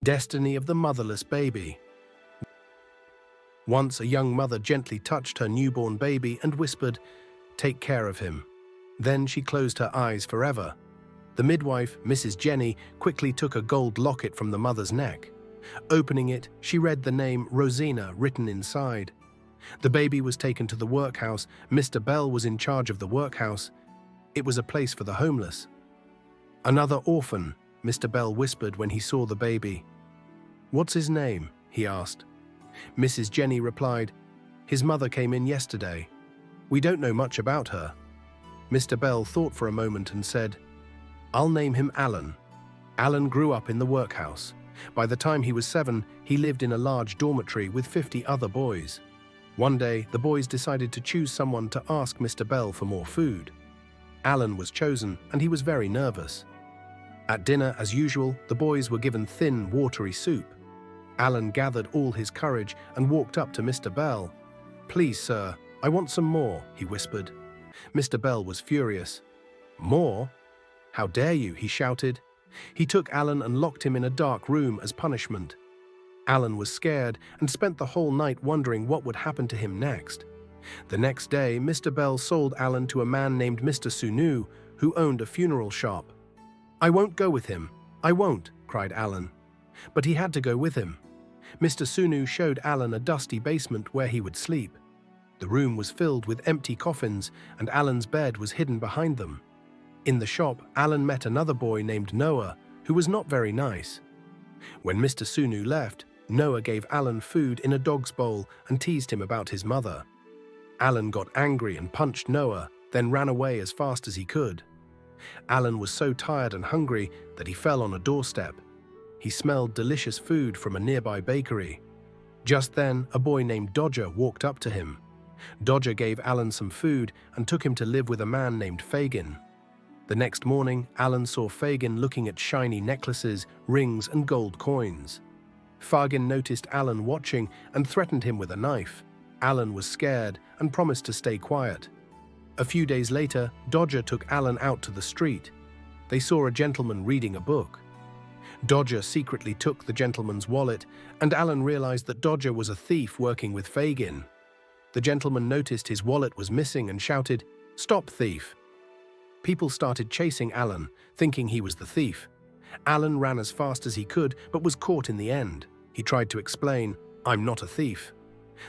Destiny of the motherless baby. Once a young mother gently touched her newborn baby and whispered, "Take care of him." Then she closed her eyes forever. The midwife, Mrs. Jenny, quickly took a gold locket from the mother's neck. Opening it, she read the name Rosina written inside. The baby was taken to the workhouse. Mr. Bell was in charge of the workhouse. It was a place for the homeless. "Another orphan," Mr. Bell whispered when he saw the baby. "What's his name?" he asked. Mrs. Jenny replied, "His mother came in yesterday. We don't know much about her." Mr. Bell thought for a moment and said, "I'll name him Alan." Alan grew up in the workhouse. By the time he was 7, he lived in a large dormitory with 50 other boys. One day, the boys decided to choose someone to ask Mr. Bell for more food. Alan was chosen, and he was very nervous. At dinner, as usual, the boys were given thin, watery soup. Alan gathered all his courage and walked up to Mr. Bell. "Please, sir, I want some more," he whispered. Mr. Bell was furious. "More? How dare you?" he shouted. He took Alan and locked him in a dark room as punishment. Alan was scared and spent the whole night wondering what would happen to him next. The next day, Mr. Bell sold Alan to a man named Mr. Sunu, who owned a funeral shop. "I won't go with him. I won't," cried Alan. But he had to go with him. Mr. Sunu showed Alan a dusty basement where he would sleep. The room was filled with empty coffins, and Alan's bed was hidden behind them. In the shop, Alan met another boy named Noah, who was not very nice. When Mr. Sunu left, Noah gave Alan food in a dog's bowl and teased him about his mother. Alan got angry and punched Noah, then ran away as fast as he could. Alan was so tired and hungry that he fell on a doorstep. He smelled delicious food from a nearby bakery. Just then, a boy named Dodger walked up to him. Dodger gave Alan some food and took him to live with a man named Fagin. The next morning, Alan saw Fagin looking at shiny necklaces, rings, and gold coins. Fagin noticed Alan watching and threatened him with a knife. Alan was scared and promised to stay quiet. A few days later, Dodger took Alan out to the street. They saw a gentleman reading a book. Dodger secretly took the gentleman's wallet, and Alan realized that Dodger was a thief working with Fagin. The gentleman noticed his wallet was missing and shouted, "Stop, thief!" People started chasing Alan, thinking he was the thief. Alan ran as fast as he could, but was caught in the end. He tried to explain, "I'm not a thief."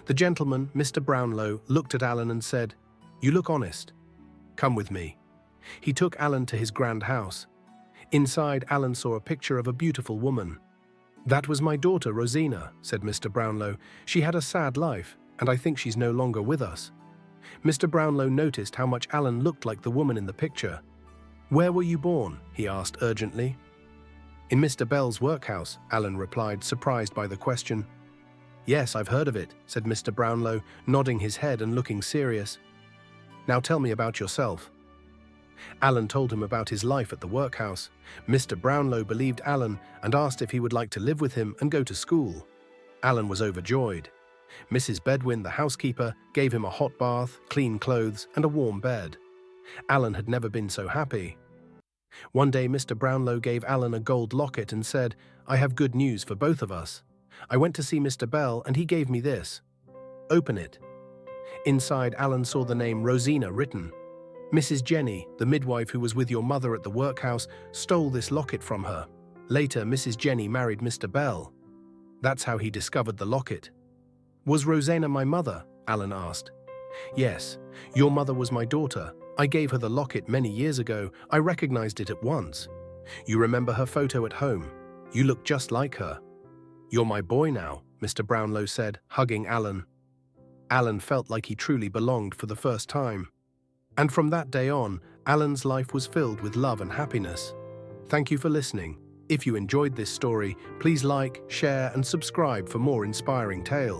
The gentleman, Mr. Brownlow, looked at Alan and said, "You look honest. Come with me." He took Alan to his grand house. Inside, Alan saw a picture of a beautiful woman. "That was my daughter, Rosina," said Mr. Brownlow. "She had a sad life, and I think she's no longer with us." Mr. Brownlow noticed how much Alan looked like the woman in the picture. "Where were you born?" he asked urgently. "In Mr. Bell's workhouse," Alan replied, surprised by the question. "Yes, I've heard of it," said Mr. Brownlow, nodding his head and looking serious. "Now tell me about yourself." Alan told him about his life at the workhouse. Mr. Brownlow believed Alan and asked if he would like to live with him and go to school. Alan was overjoyed. Mrs. Bedwin, the housekeeper, gave him a hot bath, clean clothes, and a warm bed. Alan had never been so happy. One day, Mr. Brownlow gave Alan a gold locket and said, "I have good news for both of us. I went to see Mr. Bell and he gave me this. Open it." Inside, Alan saw the name Rosina written. "Mrs. Jenny, the midwife who was with your mother at the workhouse, stole this locket from her. Later, Mrs. Jenny married Mr. Bell." That's how he discovered the locket. "Was Rosina my mother?" Alan asked. "Yes, your mother was my daughter. I gave her the locket many years ago. I recognized it at once. You remember her photo at home? You look just like her." "You're my boy now," Mr. Brownlow said, hugging Alan. Alan felt like he truly belonged for the first time. And from that day on, Alan's life was filled with love and happiness. Thank you for listening. If you enjoyed this story, please like, share, and subscribe for more inspiring tales.